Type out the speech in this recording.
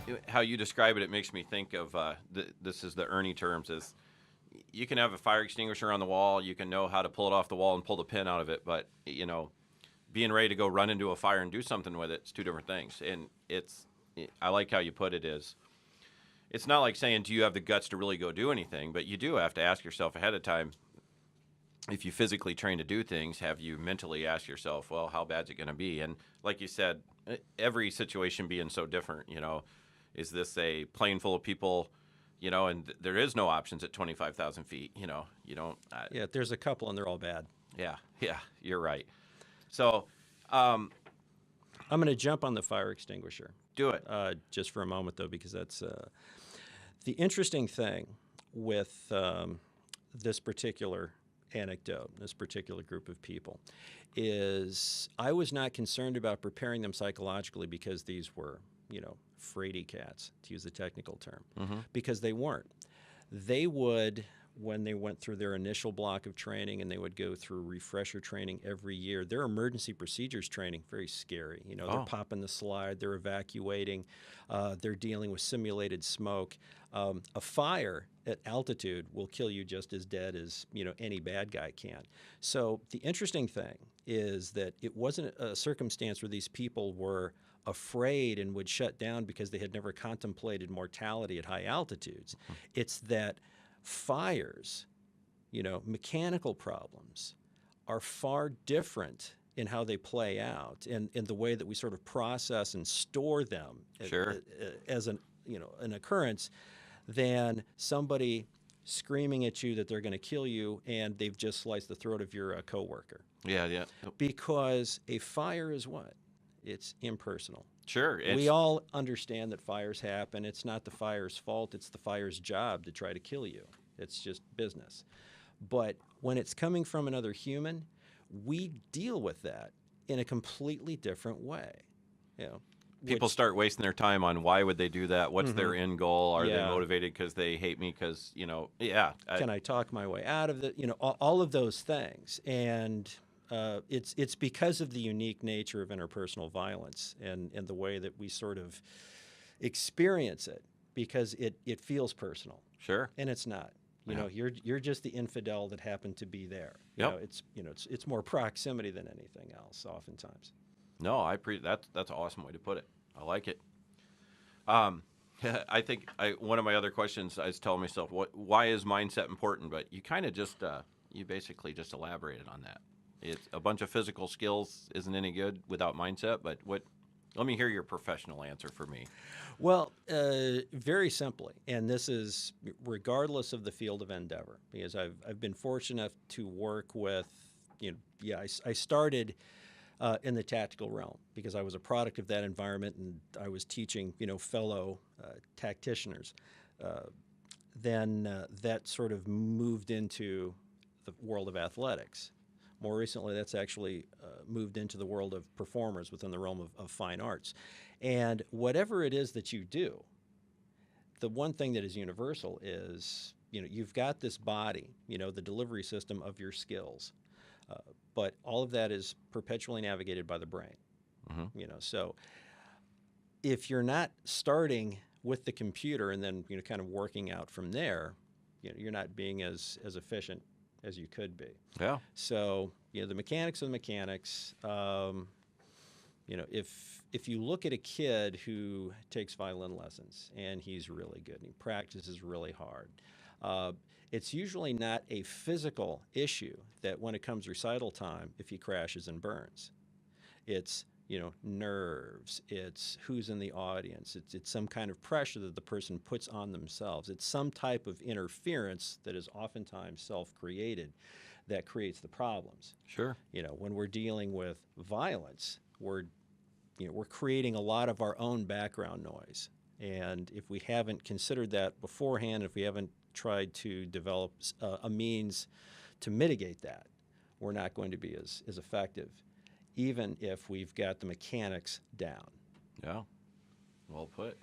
Yeah, how you describe it, it makes me think of this is the Ernie terms. Is you can have a fire extinguisher on the wall, you can know how to pull it off the wall and pull the pin out of it, but being ready to go run into a fire and do something with it's two different things. And I like how you put it is, it's not like saying, do you have the guts to really go do anything? But you do have to ask yourself ahead of time, if you physically train to do things, have you mentally asked yourself, well, how bad's it going to be? And like you said, every situation being so different, is this a plane full of people, and there is no options at 25,000 feet, you don't. Yeah, there's a couple and they're all bad. Yeah, you're right. So I'm going to jump on the fire extinguisher. Do it. Just for a moment, though, because that's the interesting thing with this particular anecdote, this particular group of people, is I was not concerned about preparing them psychologically because these were, fraidy cats, to use the technical term, because they weren't. They would, when they went through their initial block of training and they would go through refresher training every year, their emergency procedures training, very scary. They're popping the slide, they're evacuating, they're dealing with simulated smoke. A fire at altitude will kill you just as dead as any bad guy can. So the interesting thing is that it wasn't a circumstance where these people were afraid and would shut down because they had never contemplated mortality at high altitudes. It's that fires, mechanical problems are far different in how they play out and in the way that we sort of process and store them as an occurrence than somebody screaming at you that they're going to kill you and they've just sliced the throat of your coworker. Yeah. Because a fire is what? It's impersonal. Sure. We all understand that fires happen. It's not the fire's fault. It's the fire's job to try to kill you. It's just business. But when it's coming from another human, we deal with that in a completely different way. People start wasting their time on why would they do that? What's their end goal? Are they motivated because they hate me? Because, can I talk my way out of it? All of those things. And it's because of the unique nature of interpersonal violence and the way that we sort of experience it, because it feels personal. Sure. And it's not. You're just the infidel that happened to be there. It's more proximity than anything else oftentimes. No, that's an awesome way to put it. I like it. I think one of my other questions I was telling myself, why is mindset important? But you kind of just you basically just elaborated on that. It's a bunch of physical skills isn't any good without mindset. But let me hear your professional answer for me. Well, very simply, and this is regardless of the field of endeavor, because I've been fortunate enough to work with, I started in the tactical realm because I was a product of that environment and I was teaching, fellow tacticians. Then that sort of moved into the world of athletics. More recently, that's actually moved into the world of performers within the realm of fine arts. And whatever it is that you do, the one thing that is universal is, you've got this body, the delivery system of your skills. But all of that is perpetually navigated by the brain. So if you're not starting with the computer and then kind of working out from there, you're not being as efficient as you could be. Yeah. So the mechanics of the mechanics. If you look at a kid who takes violin lessons and he's really good and he practices really hard, it's usually not a physical issue that when it comes recital time, if he crashes and burns. It's, nerves, it's who's in the audience, it's some kind of pressure that the person puts on themselves. It's some type of interference that is oftentimes self-created that creates the problems. Sure. When we're dealing with violence, we're creating a lot of our own background noise. And if we haven't considered that beforehand, if we haven't tried to develop a means to mitigate that, we're not going to be as effective, even if we've got the mechanics down. Yeah, well put.